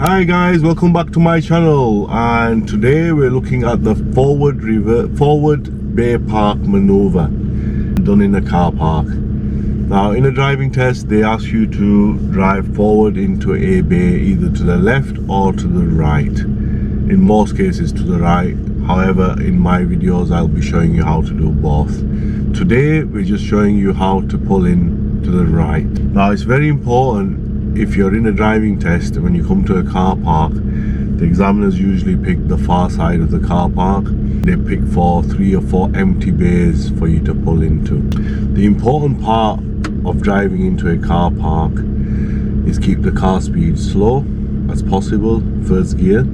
Hi guys, welcome back to my channel, and today we're looking at the forward bay park maneuver done in a car park. Now in a driving test they ask you to drive forward into a bay either to the left or to the right. In most cases to the right, however in my videos I'll be showing you how to do both. Today we're just showing you how to pull in to the right. Now it's very important, if you're in a driving test, when you come to a car park, the examiners usually pick the far side of the car park. They pick for 3 or 4 empty bays for you to pull into. The important part of driving into a car park is keep the car speed slow as possible, first gear,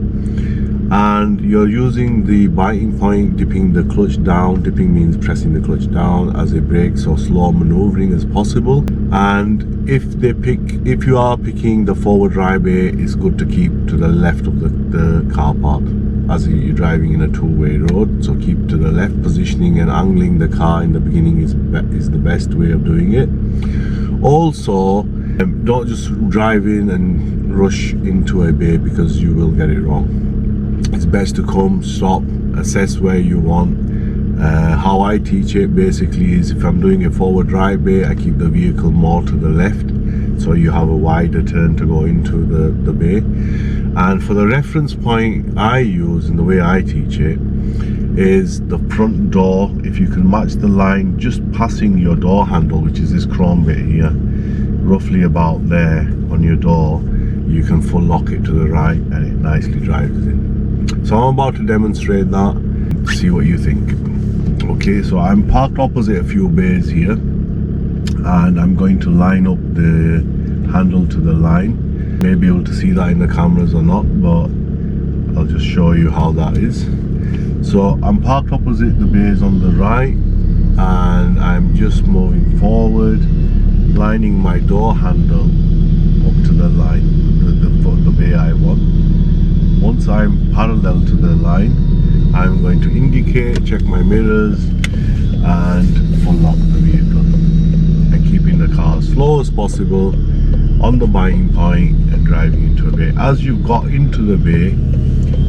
and you're using the biting point, dipping the clutch down. Dipping means pressing the clutch down as a brake, so slow maneuvering as possible. And if you are picking the forward drive bay, it's good to keep to the left of the car park, as you're driving in a two-way road, so keep to the left. Positioning and angling the car in the beginning is the best way of doing it. Also, don't just drive in and rush into a bay, because you will get it wrong. It's best to come, stop, assess where you want. How I teach it basically is, if I'm doing a forward drive bay, I keep the vehicle more to the left, so you have a wider turn to go into the bay. And for the reference point I use, and the way I teach it, is the front door. If you can match the line just passing your door handle, which is this chrome bit here, roughly about there on your door, you can full lock it to the right and it nicely drives in. So I'm about to demonstrate that, see what you think. Okay, so I'm parked opposite a few bays here, and I'm going to line up the handle to the line. May be able to see that in the cameras or not, but I'll just show you how that is. So I'm parked opposite the bays on the right, and I'm just moving forward, lining my door handle up to the line, the bay I want. Once I'm parallel to the line, I'm going to indicate, check my mirrors, and full lock the vehicle, and keeping the car as slow as possible on the biting point and driving into a bay. As you've got into the bay,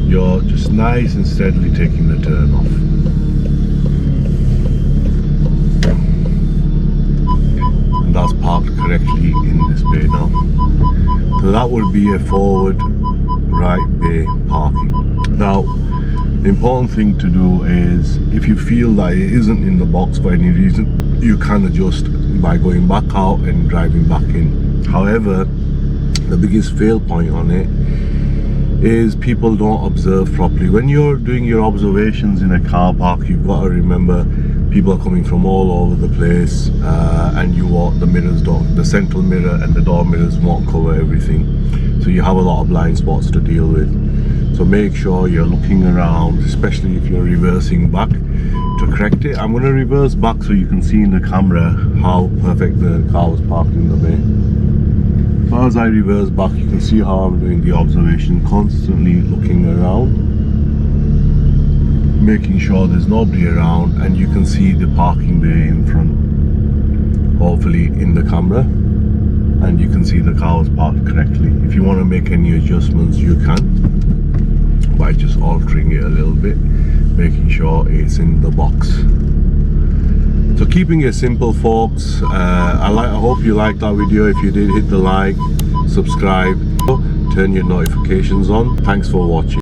you're just nice and steadily taking the turn off. And that's parked correctly in this bay now. So that would be a forward right bay parking. Now the important thing to do is, if you feel that it isn't in the box for any reason, you can adjust by going back out and driving back in. However, the biggest fail point on it is people don't observe properly. When you're doing your observations in a car park, you've got to remember people are coming from all over the place, and the central mirror and the door mirrors won't cover everything, so you have a lot of blind spots to deal with. So make sure you're looking around, especially if you're reversing back, to correct it. I'm going to reverse back so you can see in the camera how perfect the car was parked in the bay. So as I reverse back, you can see how I'm doing the observation, constantly looking around, making sure there's nobody around, and you can see the parking bay in front, hopefully in the camera, and you can see the car was parked correctly. If you want to make any adjustments, you can, by just altering it a little bit, making sure it's in the box. So keeping it simple, folks. I hope you liked that video. If you did, hit the like, subscribe, turn your notifications on. Thanks for watching.